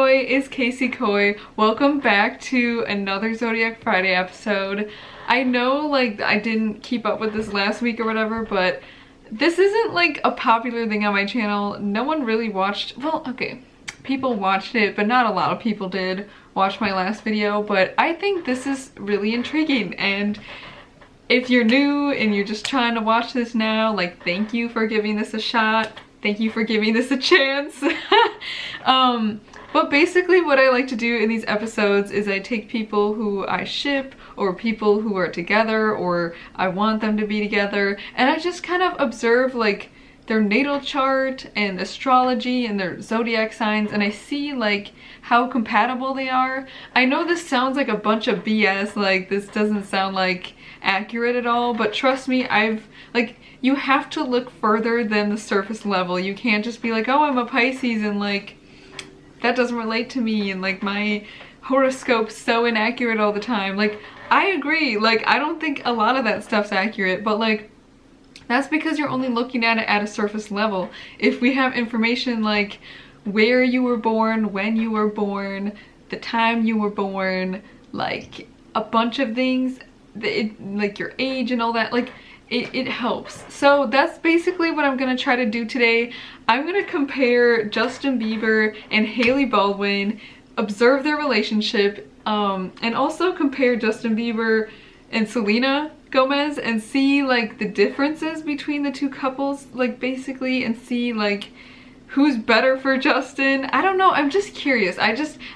Koi is Kaysi Koi. Welcome back to another Zodiac Friday episode. I know like I didn't keep up with this last week or whatever, but this isn't like a popular thing on my channel. No one really watched, well, okay, people watched it, but not a lot of people did watch my last video, but I think this is really intriguing. And if you're new and you're just trying to watch this now, like, thank you for giving this a shot. Thank you for giving this a chance. But basically what I like to do in these episodes is I take people who I ship or people who are together or I want them to be together, and I just kind of observe like their natal chart and astrology and their zodiac signs, and I see like how compatible they are. I know this sounds like a bunch of BS, like this doesn't sound like accurate at all, but trust me, you have to look further than the surface level. You can't just be like, oh, I'm a Pisces and like that doesn't relate to me and like my horoscope's so inaccurate all the time. Like, I agree, like I don't think a lot of that stuff's accurate, but like that's because you're only looking at it at a surface level. If we have information like where you were born, when you were born, the time you were born, like a bunch of things, like your age and all that, like it helps. So that's basically what I'm gonna try to do today. I'm gonna compare Justin Bieber and Hailey Baldwin, observe their relationship, and also compare Justin Bieber and Selena Gomez and see like the differences between the two couples, like basically, and see like who's better for Justin. I don't know, I'm just curious.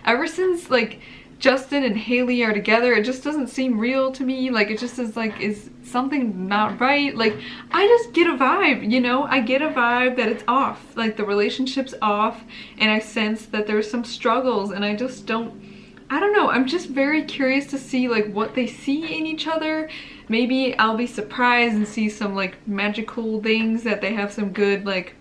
Ever since like Justin and Hailey are together, it just doesn't seem real to me. Like it just is like, is something not right? Like I just get a vibe, you know? I get a vibe that it's off, like the relationship's off, and I sense that there's some struggles, and I just don't, I don't know, I'm just very curious to see like what they see in each other. Maybe I'll be surprised and see some like magical things, that they have some good like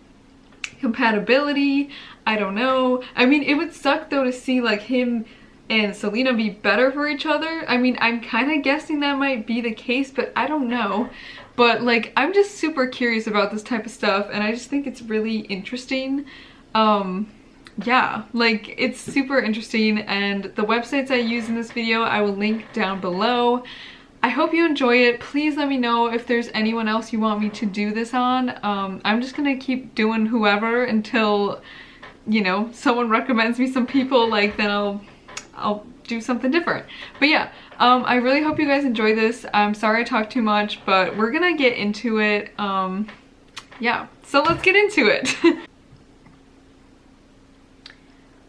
compatibility. I don't know. I mean, it would suck though to see like him and Selena be better for each other. I mean, I'm kind of guessing that might be the case, but I don't know. But like, I'm just super curious about this type of stuff, and I just think it's really interesting. Yeah, like it's super interesting, and the websites I use in this video I will link down below. I hope you enjoy it. Please let me know if there's anyone else you want me to do this on. I'm just gonna keep doing whoever until, you know, someone recommends me some people, like then I'll do something different. But yeah, I really hope you guys enjoy this. I'm sorry I talked too much, but we're gonna get into it. Yeah, so let's get into it.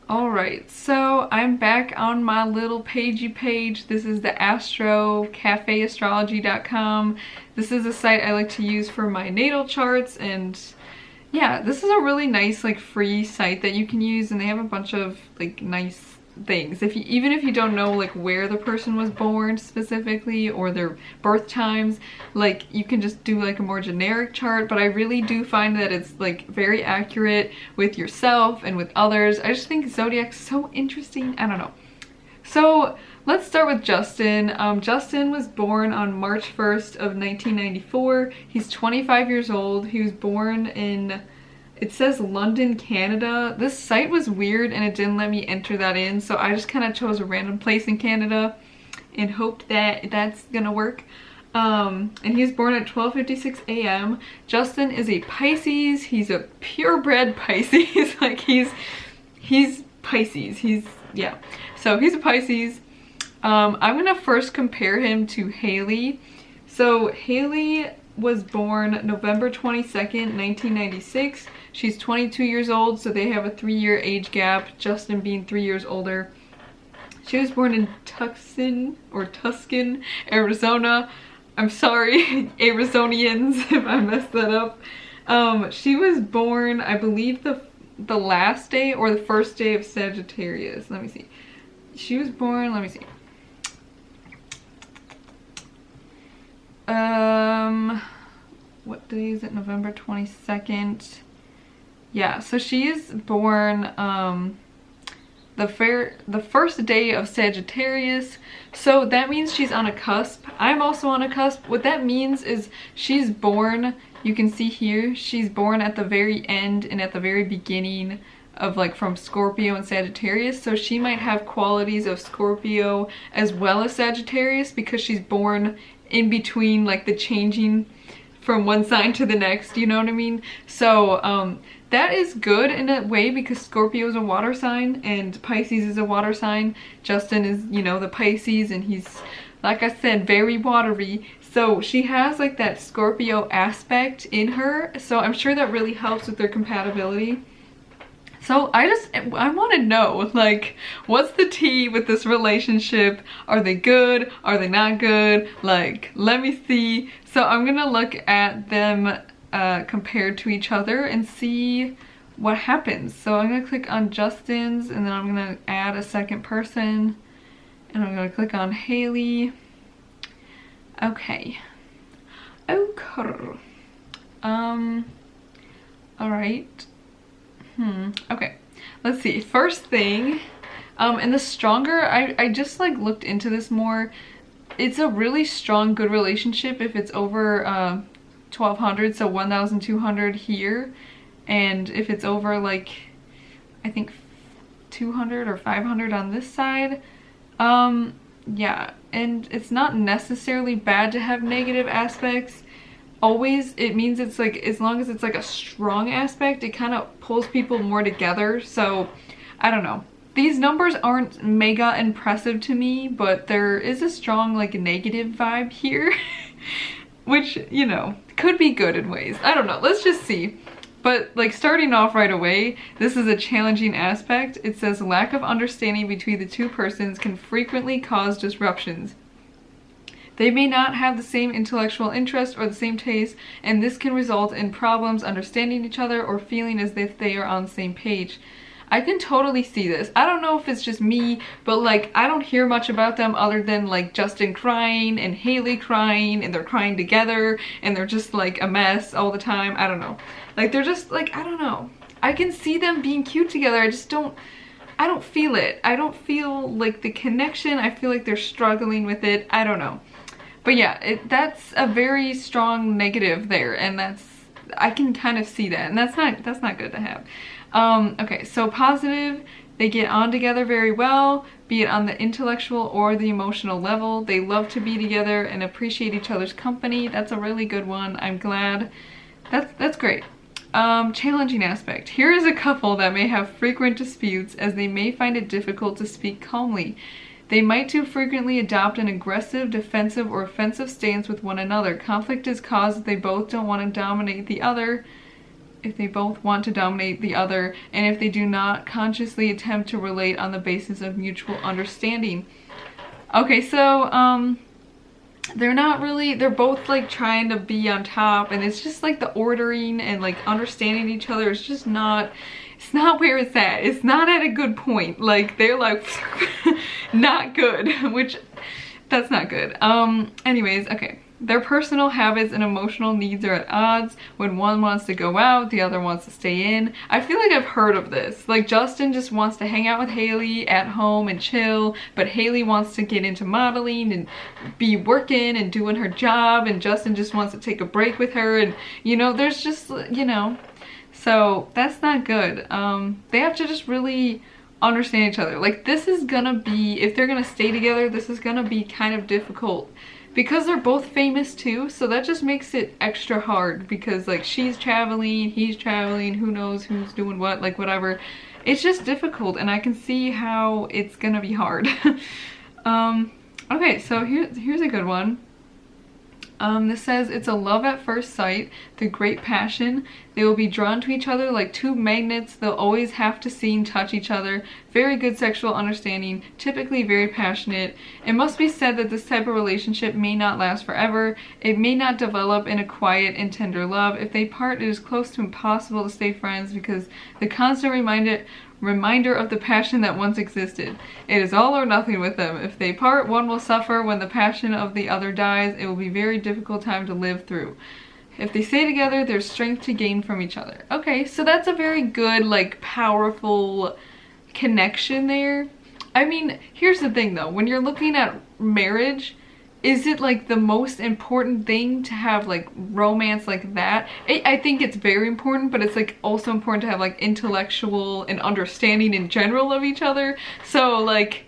Alright, so I'm back on my little pagey page. This is the cafeastrology.com. This is a site I like to use for my natal charts, and yeah, this is a really nice like free site that you can use, and they have a bunch of like nice things. Even if you don't know like where the person was born specifically or their birth times, like you can just do like a more generic chart. But I really do find that it's like very accurate with yourself and with others. I just think Zodiac's so interesting. I don't know. So let's start with Justin. Justin was born on March 1st of 1994. He's 25 years old. He was born in, it says London, Canada. This site was weird and it didn't let me enter that in, so I just kind of chose a random place in Canada and hoped that that's gonna work. And he was born at 12:56 a.m. Justin is a Pisces. He's a purebred Pisces. Like he's Pisces. Yeah. So he's a Pisces. I'm gonna first compare him to Hailey. So Hailey was born November 22nd, 1996. She's 22 years old, so they have a 3-year age gap, Justin being 3 years older. She was born in Tucson, Arizona. I'm sorry, Arizonians, if I messed that up. She was born, I believe, the last day or the first day of Sagittarius. Let me see. She was born, let me see. What day is it? November 22nd. Yeah, so she is born the first day of Sagittarius. So that means she's on a cusp. I'm also on a cusp. What that means is she's born, you can see here, she's born at the very end and at the very beginning of like from Scorpio and Sagittarius, so she might have qualities of Scorpio as well as Sagittarius because she's born in between like the changing from one sign to the next, you know what I mean? So that is good in a way because Scorpio is a water sign and Pisces is a water sign. Justin is, you know, the Pisces, and he's, like I said, very watery. So she has like that Scorpio aspect in her, so I'm sure that really helps with their compatibility. So I want to know, like, what's the tea with this relationship? Are they good? Are they not good? Like, let me see. So I'm gonna look at them compared to each other and see what happens. So I'm gonna click on Justin's, and then I'm gonna add a second person, and I'm gonna click on Hailey. Okay. Okay. All right. Okay, let's see. First thing, and the stronger, I just like looked into this more. It's a really strong, good relationship if it's over 1200, so 1200 here, and if it's over like, I think 200 or 500 on this side. Yeah, and it's not necessarily bad to have negative aspects. Always, it means it's like, as long as it's like a strong aspect, it kind of pulls people more together. So I don't know, these numbers aren't mega impressive to me, but there is a strong like negative vibe here which, you know, could be good in ways. I don't know, let's just see. But like starting off right away, this is a challenging aspect. It says lack of understanding between the two persons can frequently cause disruptions. They may not have the same intellectual interest or the same taste, and this can result in problems understanding each other or feeling as if they are on the same page. I can totally see this. I don't know if it's just me, but like I don't hear much about them other than like Justin crying and Hailey crying, and they're crying together, and they're just like a mess all the time. I don't know. Like they're just like, I don't know. I can see them being cute together. I don't feel it. I don't feel like the connection. I feel like they're struggling with it. I don't know. But yeah, that's a very strong negative there, and I can kind of see that, and that's not good to have. Okay, so positive, they get on together very well, be it on the intellectual or the emotional level. They love to be together and appreciate each other's company. That's a really good one. I'm glad. That's great. Challenging aspect. Here is a couple that may have frequent disputes as they may find it difficult to speak calmly. They might too frequently adopt an aggressive, defensive, or offensive stance with one another. Conflict is caused if they both don't want to dominate the other, and if they do not consciously attempt to relate on the basis of mutual understanding. Okay, so, they're both like trying to be on top, and it's just like the ordering and like understanding each other is just not, it's not where it's at. It's not at a good point. Like they're like not good, which that's not good. Anyways, okay. Their personal habits and emotional needs are at odds. When one wants to go out, the other wants to stay in. I feel like I've heard of this. Like Justin just wants to hang out with Hailey at home and chill, but Hailey wants to get into modeling and be working and doing her job, and Justin just wants to take a break with her, and you know, there's just, you know, so that's not good. They have to just really understand each other. Like this is gonna be, if they're gonna stay together, this is gonna be kind of difficult. Because they're both famous too, so that just makes it extra hard, because like she's traveling, he's traveling, who knows who's doing what, like whatever. It's just difficult, and I can see how it's gonna be hard. Okay, so here's a good one. This says it's a love at first sight, the great passion. They will be drawn to each other like two magnets. They'll always have to see and touch each other. Very good sexual understanding, typically very passionate. It must be said that this type of relationship may not last forever. It may not develop in a quiet and tender love. If they part, it is close to impossible to stay friends because the constant reminder of the passion that once existed. It is all or nothing with them. If they part, one will suffer. When the passion of the other dies, it will be a very difficult time to live through. If they stay together, there's strength to gain from each other. Okay, so that's a very good, like, powerful connection there. I mean, here's the thing though, when you're looking at marriage, is it like the most important thing to have like romance like that? I think it's very important, but it's like also important to have like intellectual and understanding in general of each other. So like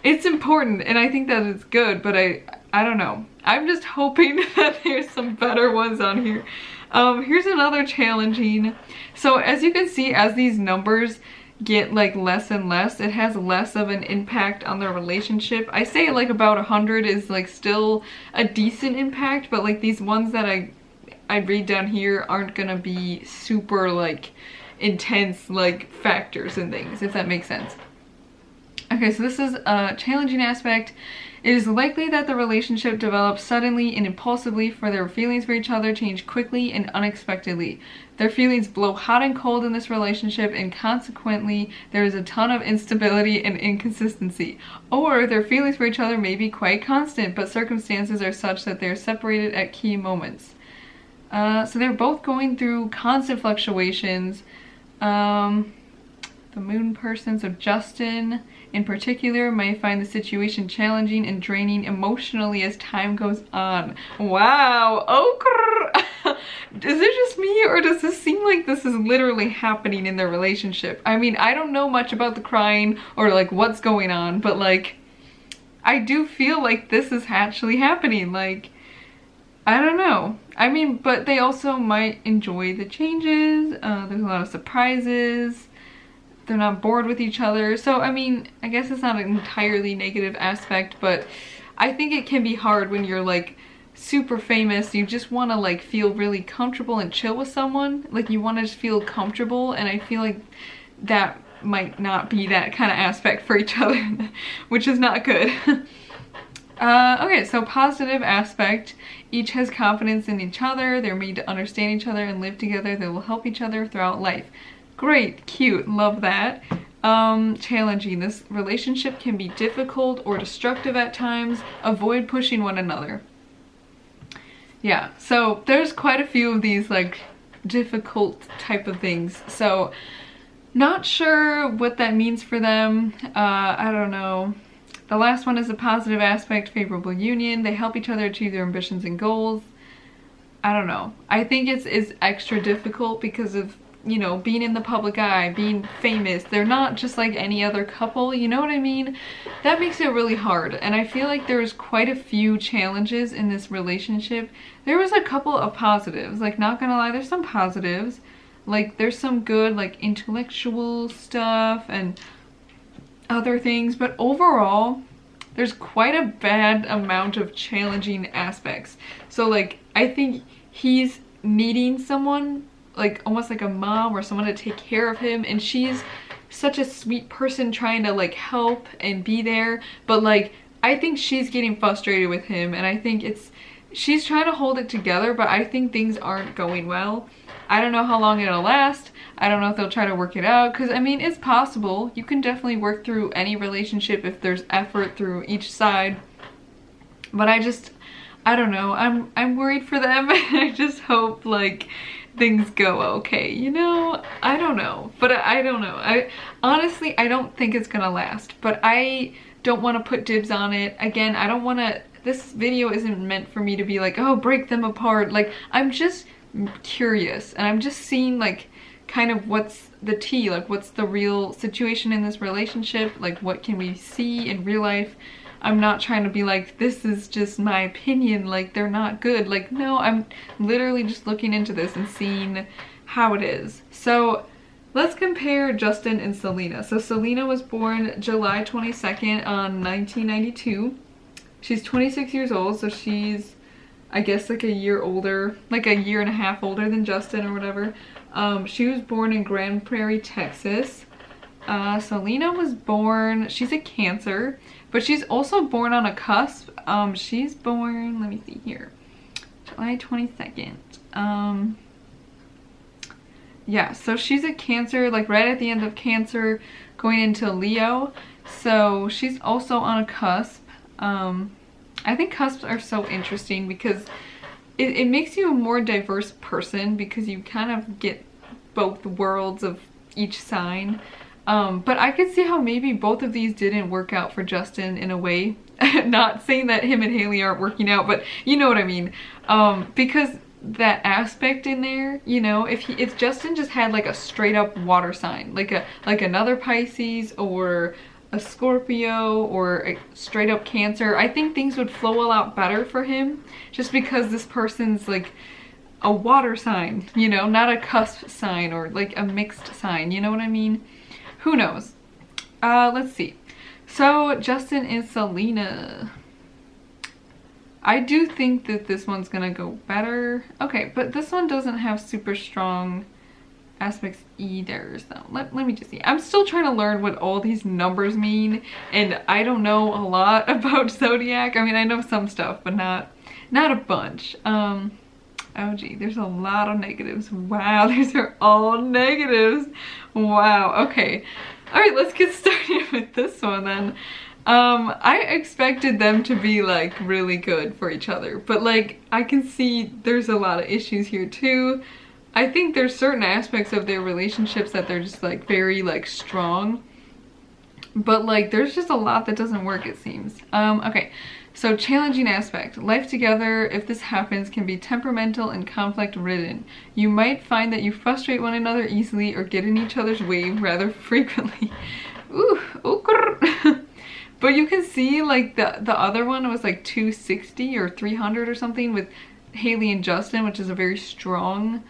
it's important, and I think that it's good, but I don't know. I'm just hoping that there's some better ones on here. Here's another challenging. So as you can see, as these numbers get like less and less, it has less of an impact on their relationship. I say like about 100 is like still a decent impact, but like these ones that I read down here aren't gonna be super like intense like factors and things, if that makes sense. Okay, so this is a challenging aspect. It is likely that the relationship develops suddenly and impulsively, for their feelings for each other change quickly and unexpectedly. Their feelings blow hot and cold in this relationship, and consequently there is a ton of instability and inconsistency. Or their feelings for each other may be quite constant, but circumstances are such that they are separated at key moments. So they're both going through constant fluctuations. The moon person, so Justin in particular, may find the situation challenging and draining emotionally as time goes on. Wow, okay. Is it just me, or does this seem like this is literally happening in their relationship? I mean, I don't know much about the crying or like what's going on, but like I do feel like this is actually happening. Like, I don't know. I mean, but they also might enjoy the changes. There's a lot of surprises. They're not bored with each other. So, I mean, I guess it's not an entirely negative aspect, but I think it can be hard when you're like super famous. You just want to like feel really comfortable and chill with someone. Like you want to just feel comfortable, and I feel like that might not be that kind of aspect for each other, which is not good. Okay, so positive aspect. Each has confidence in each other. They're made to understand each other and live together. They will help each other throughout life. Great, cute, love that. Challenging. This relationship can be difficult or destructive at times. Avoid pushing one another. Yeah, so there's quite a few of these like difficult type of things. So not sure what that means for them. I don't know. The last one is a positive aspect, favorable union. They help each other achieve their ambitions and goals. I don't know. I think it's extra difficult because of, you know, being in the public eye, being famous. They're not just like any other couple, you know what I mean? That makes it really hard. And I feel like there's quite a few challenges in this relationship. There was a couple of positives, like not gonna lie, there's some positives. Like there's some good like intellectual stuff and other things, but overall there's quite a bad amount of challenging aspects. So like I think he's needing someone, like almost like a mom or someone to take care of him, and she's such a sweet person trying to like help and be there, but like I think she's getting frustrated with him, and I think she's trying to hold it together, but I think things aren't going well. I don't know how long it'll last. I don't know if they'll try to work it out, because I mean, it's possible. You can definitely work through any relationship if there's effort through each side. But I don't know. I'm worried for them. I just hope like things go okay, you know? I don't know. But I don't know. Honestly, I don't think it's gonna last, but I don't want to put dibs on it. Again, I don't want to, this video isn't meant for me to be like, oh, break them apart. Like, I'm just curious, and I'm just seeing like kind of what's the tea, like what's the real situation in this relationship, like what can we see in real life. I'm not trying to be like, this is just my opinion, like they're not good. Like, no, I'm literally just looking into this and seeing how it is. So let's compare Justin and Selena. So Selena was born July 22nd on 1992. She's 26 years old, so she's, I guess, like a year older, like a year and a half older than Justin or whatever. She was born in Grand Prairie, Texas. Selena was born, she's a Cancer, but she's also born on a cusp. She's born, let me see here, July 22nd. Yeah, so she's a Cancer, like right at the end of Cancer, going into Leo. So she's also on a cusp. I think cusps are so interesting because it makes you a more diverse person, because you kind of get both worlds of each sign. But I could see how maybe both of these didn't work out for Justin in a way. Not saying that him and Hailey aren't working out, but you know what I mean. Because that aspect in there, you know, if Justin just had like a straight up water sign, like another Pisces or a Scorpio or a straight up Cancer, I think things would flow a lot better for him, just because this person's like a water sign, you know, not a cusp sign or like a mixed sign, you know what I mean? Who knows? Let's see. So Justin and Selena. I do think that this one's gonna go better. Okay, but this one doesn't have super strong aspects either, so let me just see. I'm still trying to learn what all these numbers mean, and I don't know a lot about Zodiac. I mean, I know some stuff, but not a bunch. Oh gee, there's a lot of negatives. Wow, these are all negatives. Wow, okay. All right, let's get started with this one then. I expected them to be like really good for each other, but like I can see there's a lot of issues here too. I think there's certain aspects of their relationships that they're just like very like strong, but like there's just a lot that doesn't work, it seems. Okay, so challenging aspect. Life together, if this happens, can be temperamental and conflict ridden. You might find that you frustrate one another easily or get in each other's way rather frequently. Ooh, okay. But you can see like the other one was like 260 or 300 or something with Hailey and Justin, which is a very strong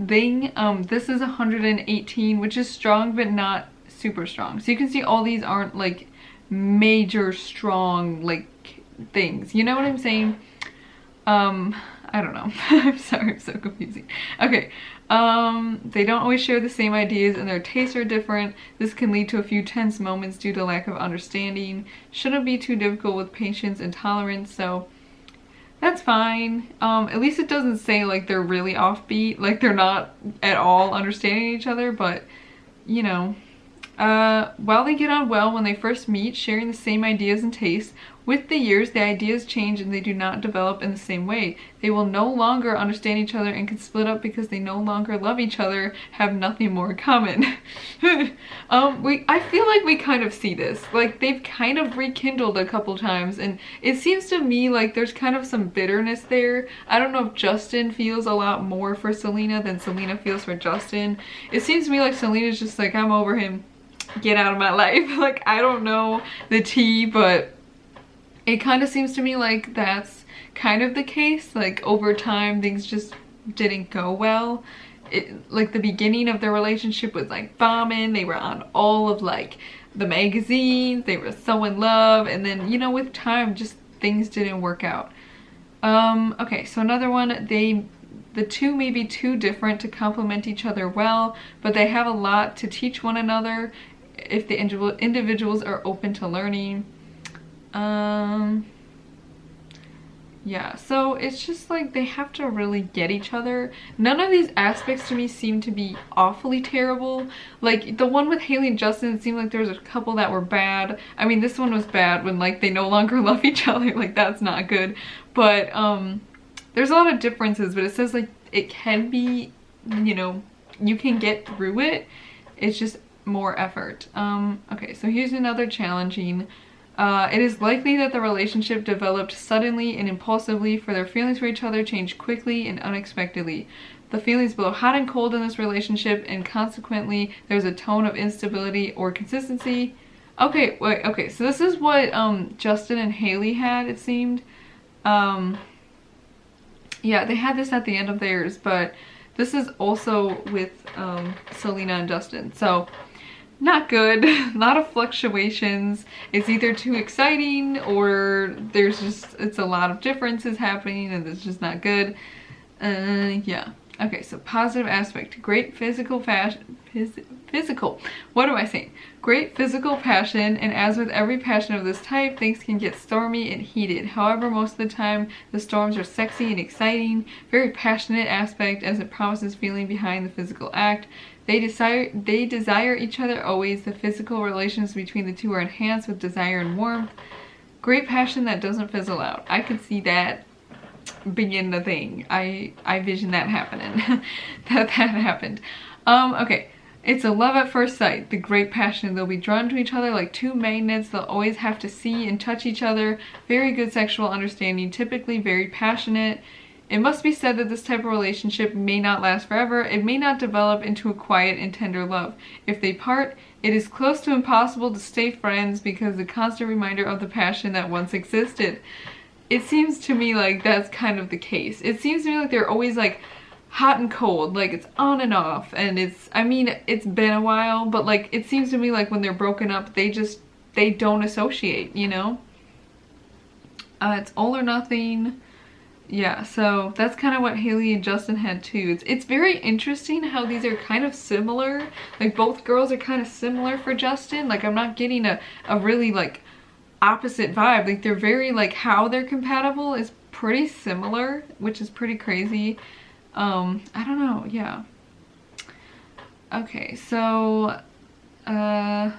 thing. This is 118, which is strong but not super strong. So you can see all these aren't like major strong like things, you know what I'm saying? I don't know. I'm sorry, I'm so confusing. Okay, they don't always share the same ideas and their tastes are different. This can lead to a few tense moments due to lack of understanding. Shouldn't be too difficult with patience and tolerance, so that's fine. At least it doesn't say like they're really offbeat, like they're not at all understanding each other, but you know. While they get on well when they first meet, sharing the same ideas and tastes, with the years the ideas change and they do not develop in the same way. They will no longer understand each other and can split up because they no longer love each other, have nothing more in common. I feel like we kind of see this. Like they've kind of rekindled a couple times and it seems to me like there's kind of some bitterness there. I don't know if Justin feels a lot more for Selena than Selena feels for Justin. It seems to me like Selena's just like, I'm over him. Get out of my life. Like, I don't know the tea, but it kind of seems to me like that's kind of the case. Like over time things just didn't go well. Like the beginning of their relationship was like bombing. They were on all of like the magazines, they were so in love, and then you know with time just things didn't work out. Okay, so another one, the two may be too different to complement each other well, but they have a lot to teach one another if the individuals are open to learning. Yeah, so it's just like they have to really get each other. None of these aspects to me seem to be awfully terrible. Like the one with Hailey and Justin, it seemed like there was a couple that were bad. I mean, this one was bad when like they no longer love each other. Like that's not good. But there's a lot of differences, but it says like it can be, you know, you can get through it. It's just more effort. Okay, so here's another challenging. It is likely that the relationship developed suddenly and impulsively, for their feelings for each other changed quickly and unexpectedly. The feelings blow hot and cold in this relationship, and consequently there's a tone of instability or consistency. Okay, wait, okay, so this is what Justin and Hailey had, it seemed. Yeah, they had this at the end of theirs, but this is also with Selena and Justin. So not good. A lot of fluctuations. It's either too exciting or there's just, it's a lot of differences happening and it's just not good. Yeah. Okay, so positive aspect. Great physical what am I saying? Great physical passion, and as with every passion of this type, things can get stormy and heated. However, most of the time, the storms are sexy and exciting. Very passionate aspect, as it promises feeling behind the physical act. They desire each other always. The physical relations between the two are enhanced with desire and warmth. Great passion that doesn't fizzle out. I could see that being the thing. I vision that happening. that happened. Okay. It's a love at first sight, the great passion. They'll be drawn to each other like two magnets. They'll always have to see and touch each other. Very good sexual understanding, typically very passionate. It must be said that this type of relationship may not last forever. It may not develop into a quiet and tender love. If they part, it is close to impossible to stay friends because the constant reminder of the passion that once existed. It seems to me like that's kind of the case. It seems to me like they're always like hot and cold, like it's on and off, and I mean, it's been a while, but like it seems to me like when they're broken up, they don't associate, you know? It's all or nothing. Yeah, so that's kind of what Hailey and Justin had too. It's very interesting how these are kind of similar. Like both girls are kind of similar for Justin. Like I'm not getting a really like opposite vibe. Like they're very like how they're compatible is pretty similar, which is pretty crazy. I don't know, yeah. Okay, so, yeah,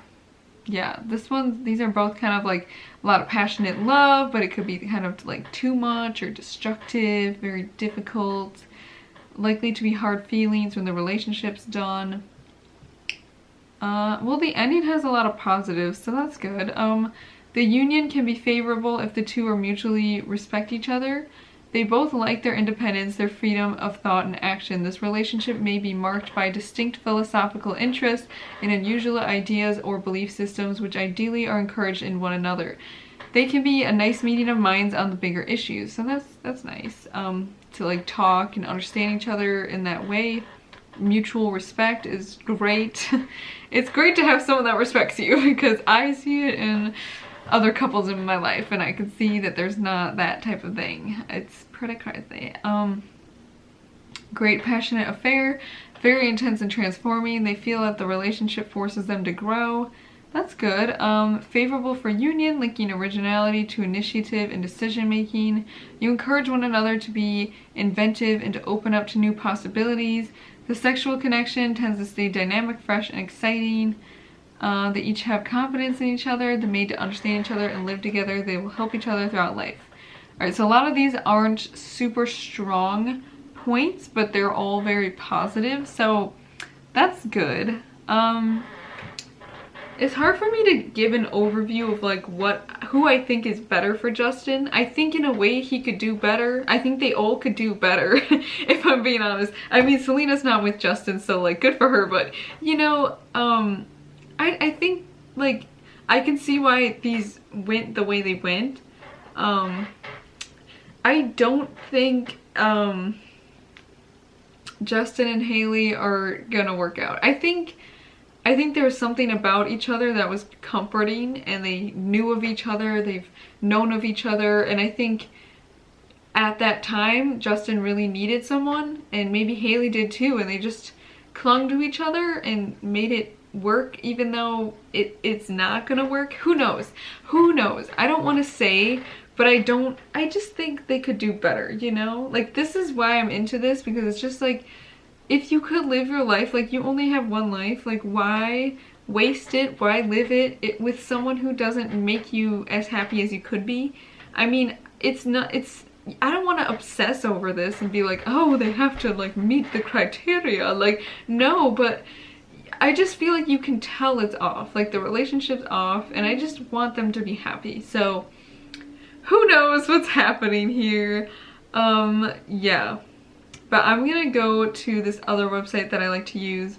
these are both kind of like a lot of passionate love, but it could be kind of like too much or destructive, very difficult, likely to be hard feelings when the relationship's done. Well, the ending has a lot of positives, so that's good. The union can be favorable if the two are mutually respect each other. They both like their independence, their freedom of thought and action. This relationship may be marked by distinct philosophical interests and unusual ideas or belief systems which ideally are encouraged in one another. They can be a nice meeting of minds on the bigger issues, so that's nice. To like talk and understand each other in that way. Mutual respect is great. It's great to have someone that respects you because I see it in other couples in my life and I can see that there's not that type of thing. It's pretty crazy. Great passionate affair, very intense and transforming. They feel that the relationship forces them to grow. That's good. Favorable for union, linking originality to initiative and decision making. You encourage one another to be inventive and to open up to new possibilities. The sexual connection tends to stay dynamic, fresh, and exciting. They each have confidence in each other. They're made to understand each other and live together. They will help each other throughout life. Alright, so a lot of these aren't super strong points, but they're all very positive, so that's good. It's hard for me to give an overview of like who I think is better for Justin. I think in a way he could do better. I think they all could do better, if I'm being honest. I mean, Selena's not with Justin, so like good for her, but you know, I think like I can see why these went the way they went. I don't think Justin and Hailey are gonna work out. I think there's something about each other that was comforting, and they knew of each other, they've known of each other, and I think at that time Justin really needed someone, and maybe Hailey did too, and they just clung to each other and made it work even though it's not gonna work. Who knows? Who knows? I don't want to say, but I just think they could do better, you know? Like, this is why I'm into this, because it's just like, if you could live your life, like you only have one life, like why waste it? Why live it with someone who doesn't make you as happy as you could be? I mean, I don't want to obsess over this and be like, oh, they have to like meet the criteria. Like, no, but I just feel like you can tell it's off. Like the relationship's off, and I just want them to be happy. So who knows what's happening here? Yeah. But I'm gonna go to this other website that I like to use.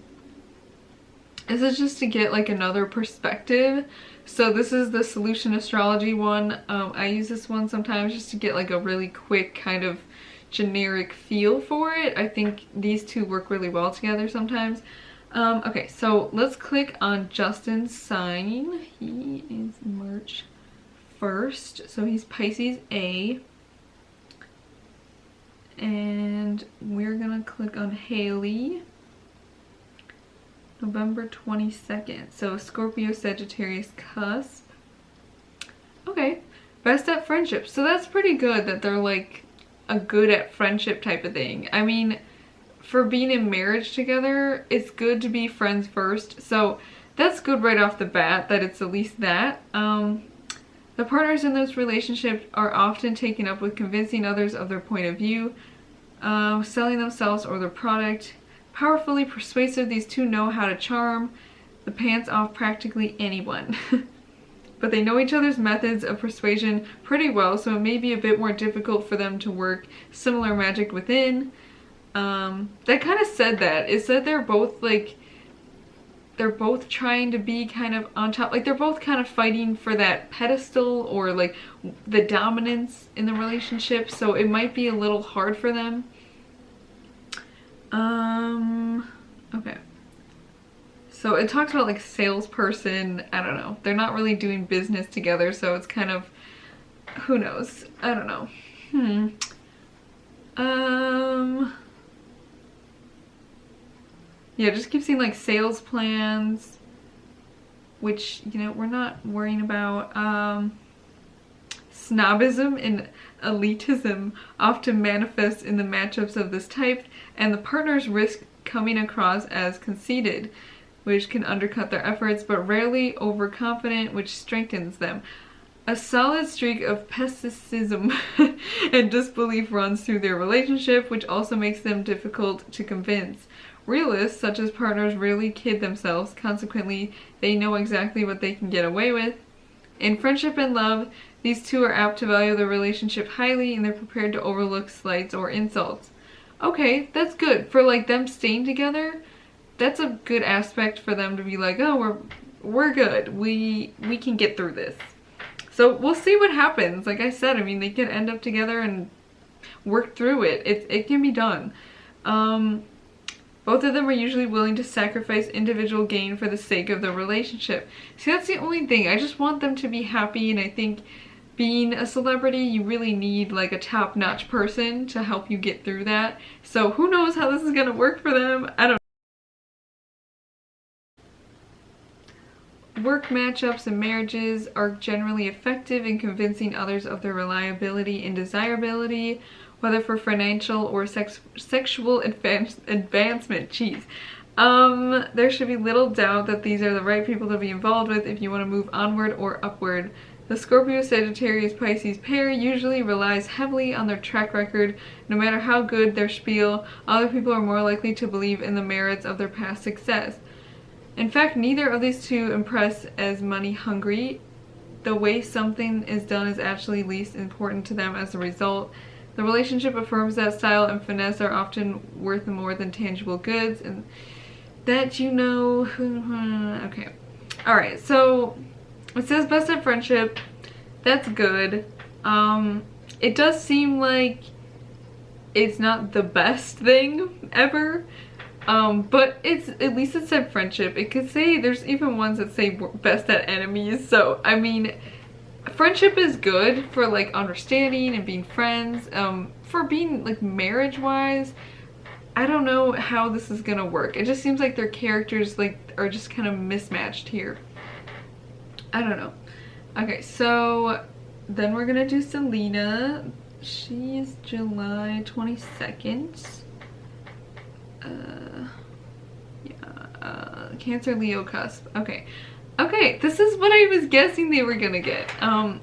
This is just to get like another perspective. So this is the Solution Astrology one. I use this one sometimes just to get like a really quick kind of generic feel for it. I think these two work really well together sometimes. Okay, so let's click on Justin's sign. He is March 1st, so he's Pisces A. And we're gonna click on Hailey, November 22nd. So Scorpio, Sagittarius cusp. Okay, best at friendship. So that's pretty good that they're like a good at friendship type of thing. I mean, for being in marriage together, it's good to be friends first. So that's good right off the bat that it's at least that. The partners in this relationship are often taken up with convincing others of their point of view, selling themselves or their product, Powerfully persuasive, these two know how to charm the pants off practically anyone. But they know each other's methods of persuasion pretty well, so it may be a bit more difficult for them to work similar magic within. That kind of said that. It said they're both like, they're both trying to be kind of on top. Like they're both kind of fighting for that pedestal or like the dominance in the relationship. So it might be a little hard for them. Okay. So it talks about like salesperson. I don't know. They're not really doing business together. So it's kind of, who knows? I don't know. Yeah, just keep seeing like sales plans, which, you know, we're not worrying about. Snobism and elitism often manifest in the matchups of this type, and the partners risk coming across as conceited, which can undercut their efforts, but rarely overconfident, which strengthens them. A solid streak of pessimism and disbelief runs through their relationship, which also makes them difficult to convince. Realists, such as partners, rarely kid themselves. Consequently, they know exactly what they can get away with. In friendship and love, these two are apt to value their relationship highly, and they're prepared to overlook slights or insults. Okay, that's good. For like them staying together, that's a good aspect for them to be like, oh, we're good. We can get through this. So we'll see what happens. Like I said, I mean, they can end up together and work through it. It can be done. Both of them are usually willing to sacrifice individual gain for the sake of the relationship. See, that's the only thing. I just want them to be happy, and I think being a celebrity, you really need like a top-notch person to help you get through that. So who knows how this is gonna work for them? I don't know. Work matchups and marriages are generally effective in convincing others of their reliability and desirability, whether for financial or sexual advancement. Jeez. There should be little doubt that these are the right people to be involved with if you want to move onward or upward. The Scorpio-Sagittarius-Pisces pair usually relies heavily on their track record. No matter how good their spiel, other people are more likely to believe in the merits of their past success. In fact, neither of these two impress as money hungry. The way something is done is actually least important to them as a result. The relationship affirms that style and finesse are often worth more than tangible goods, and that you know. Okay. Alright, so it says best at friendship. That's good. It does seem like it's not the best thing ever. But it's, at least it said friendship. It could say, there's even ones that say best at enemies. So, I mean, friendship is good for like understanding and being friends. For being like marriage-wise, I don't know how this is gonna work. It just seems like their characters like are just kind of mismatched here. I don't know. Okay, so then we're gonna do Selena. She is July 22nd. Cancer Leo cusp. Okay, this is what I was guessing they were gonna get.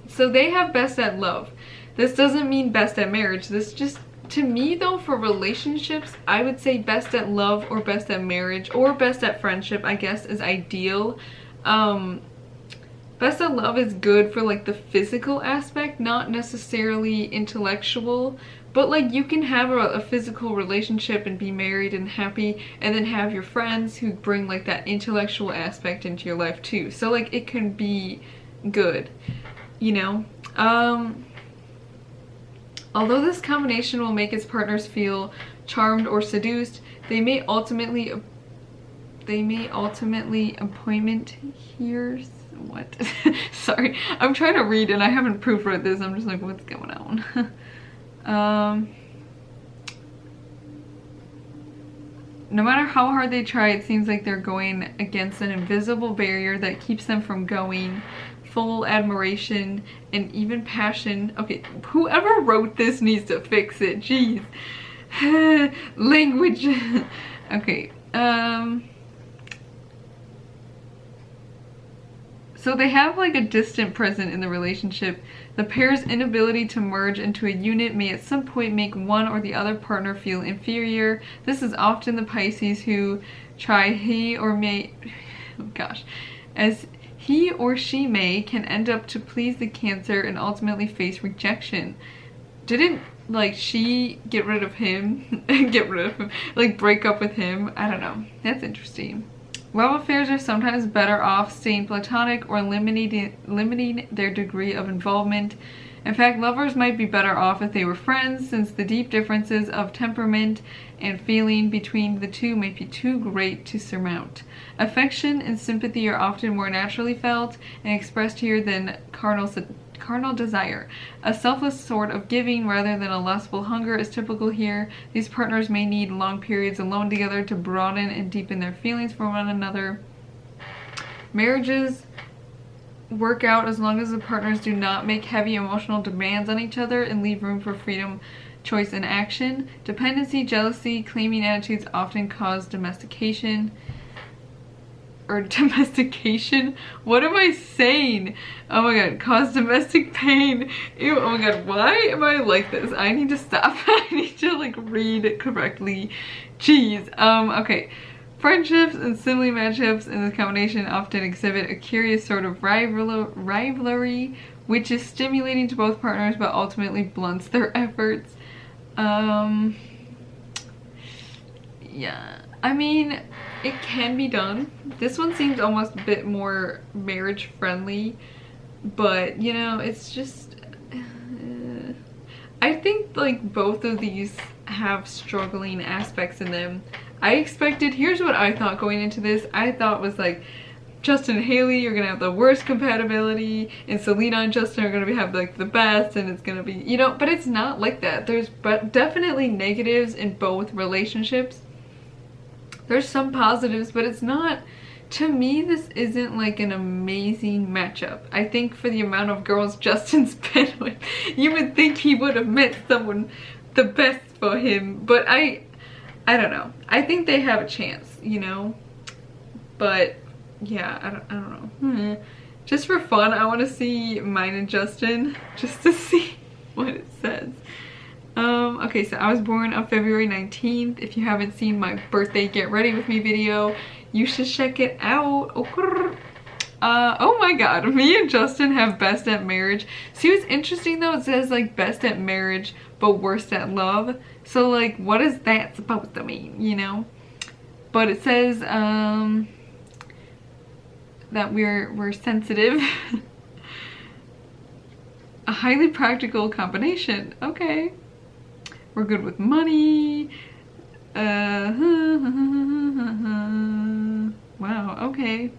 So they have best at love. This doesn't mean best at marriage. This just, to me though, for relationships, I would say best at love or best at marriage or best at friendship, I guess, is ideal. Best at love is good for like the physical aspect, not necessarily intellectual. But like you can have a physical relationship and be married and happy, and then have your friends who bring like that intellectual aspect into your life too. So like it can be good, you know? Although this combination will make its partners feel charmed or seduced, they may ultimately appointment here. What? Sorry, I'm trying to read and I haven't proofread this. I'm just like, what's going on? No matter how hard they try, it seems like they're going against an invisible barrier that keeps them from going. Full admiration and even passion. Okay, whoever wrote this needs to fix it. Jeez. Language. Okay. So they have like a distant present in the relationship. The pair's inability to merge into a unit may at some point make one or the other partner feel inferior. This is often the Pisces who try he or may, oh gosh, as he or she may can end up to please the Cancer and ultimately face rejection. Didn't like she get rid of him like break up with him? I don't know. That's interesting. Love affairs are sometimes better off staying platonic or limiting their degree of involvement. In fact, lovers might be better off if they were friends, since the deep differences of temperament and feeling between the two might be too great to surmount. Affection and sympathy are often more naturally felt and expressed here than carnal desire. A selfless sort of giving rather than a lustful hunger is typical here. These partners may need long periods alone together to broaden and deepen their feelings for one another. Marriages work out as long as the partners do not make heavy emotional demands on each other and leave room for freedom, choice, and action. Dependency, jealousy, claiming attitudes often cause domestication. Or domestication? What am I saying? Oh my god, cause domestic pain. Ew, oh my god, why am I like this? I need to stop. I need to like read it correctly. Jeez. Okay. Friendships and sibling matchups in this combination often exhibit a curious sort of rivalry, which is stimulating to both partners but ultimately blunts their efforts. Yeah. I mean, it can be done. This one seems almost a bit more marriage friendly, but you know, it's just I think like both of these have struggling aspects in them. I expected, here's what I thought going into this. I thought was like Justin and Hailey, you're gonna have the worst compatibility, and Selena and Justin are gonna have like the best, and it's gonna be, you know, but it's not like that. There's definitely negatives in both relationships. There's some positives, but it's not, to me, this isn't like an amazing matchup. I think for the amount of girls Justin's been with, you would think he would have met someone the best for him, but I don't know. I think they have a chance, you know, but yeah, I don't know. Just for fun, I want to see mine and Justin, just to see what it says. Okay, so I was born on February 19th. If you haven't seen my birthday get ready with me video, you should check it out. Oh my god, me and Justin have best at marriage. See what's interesting though? It says like best at marriage but worst at love. So like, what is that supposed to mean, you know? But it says that we're sensitive. A highly practical combination. Okay. We're good with money. Wow, okay.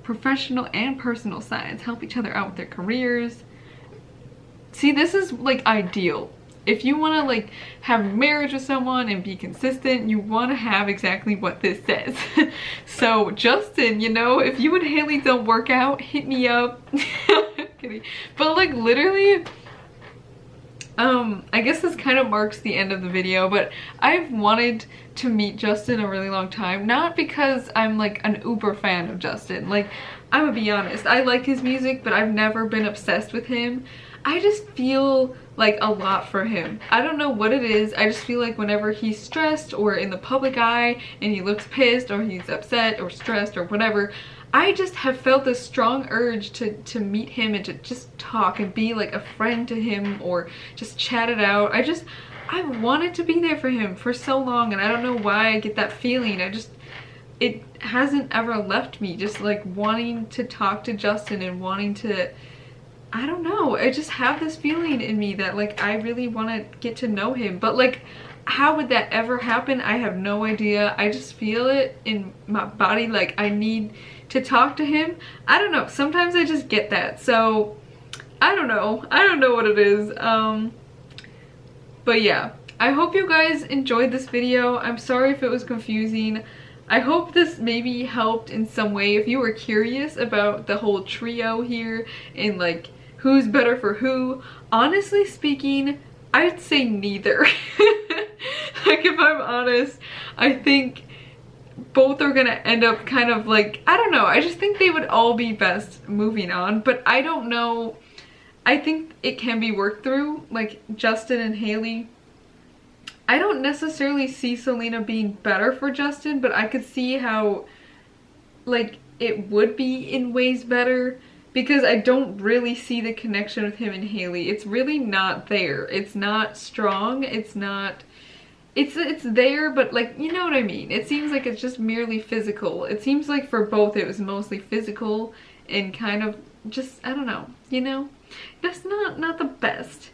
Professional and personal sides. Help each other out with their careers. See, this is like ideal. If you want to like have marriage with someone and be consistent, you want to have exactly what this says. So Justin, you know, if you and Hailey don't work out, hit me up. Kidding. But like literally, I guess this kind of marks the end of the video, but I've wanted to meet Justin a really long time. Not because I'm like an uber fan of Justin. Like, I'm gonna be honest, I like his music, but I've never been obsessed with him. I just feel like a lot for him. I don't know what it is. I just feel like whenever he's stressed or in the public eye and he looks pissed or he's upset or stressed or whatever, I just have felt this strong urge to meet him and to just talk and be like a friend to him or just chat it out. I wanted to be there for him for so long, and I don't know why I get that feeling. It hasn't ever left me, just like wanting to talk to Justin and wanting to, I don't know, I just have this feeling in me that like I really want to get to know him. But like, how would that ever happen? I have no idea. I just feel it in my body, like I need to talk to him. I don't know, sometimes I just get that. So I don't know what it is. But yeah, I hope you guys enjoyed this video. I'm sorry if it was confusing. I hope this maybe helped in some way if you were curious about the whole trio here and like who's better for who. Honestly speaking, I'd say neither. Like, if I'm honest, I think both are gonna end up kind of like, I don't know, I just think they would all be best moving on, but I don't know. I think it can be worked through, like Justin and Hailey. I don't necessarily see Selena being better for Justin, but I could see how like it would be in ways better, because I don't really see the connection with him and Hailey. It's really not there. It's not strong. It's not, it's there, but like, you know what I mean? It seems like it's just merely physical. It seems like for both it was mostly physical and kind of just, I don't know, you know? That's not the best.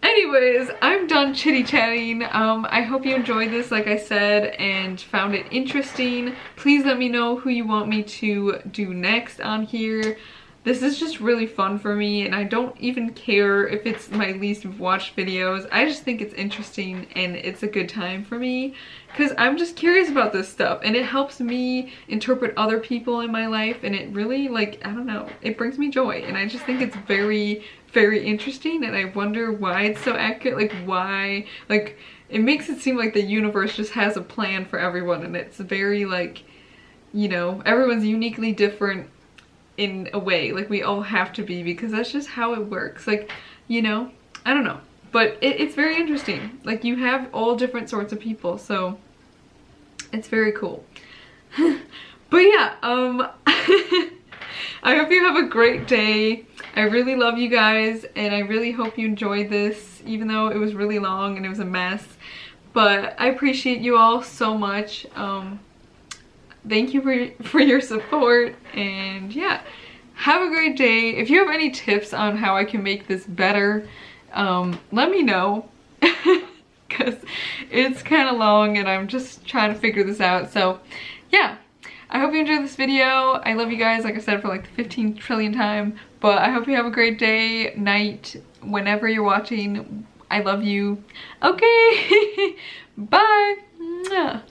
Anyways, I'm done chitty chatting. I hope you enjoyed this, like I said, and found it interesting. Please let me know who you want me to do next on here. This is just really fun for me, and I don't even care if it's my least watched videos. I just think it's interesting and it's a good time for me because I'm just curious about this stuff, and it helps me interpret other people in my life, and it really, like, I don't know, it brings me joy, and I just think it's very, very interesting, and I wonder why it's so accurate. Like, why, like, it makes it seem like the universe just has a plan for everyone, and it's very, like, you know, everyone's uniquely different in a way, like we all have to be, because that's just how it works. Like, you know, I don't know, but it's very interesting. Like, you have all different sorts of people, so it's very cool. But yeah, I hope you have a great day. I really love you guys, and I really hope you enjoyed this, even though it was really long and it was a mess. But I appreciate you all so much. Thank you for your support, and yeah, have a great day. If you have any tips on how I can make this better, let me know, because it's kind of long and I'm just trying to figure this out. So yeah, I hope you enjoyed this video. I love you guys, like I said, for like the 15th trillion time, but I hope you have a great day, night, whenever you're watching. I love you. Okay, bye. Mwah.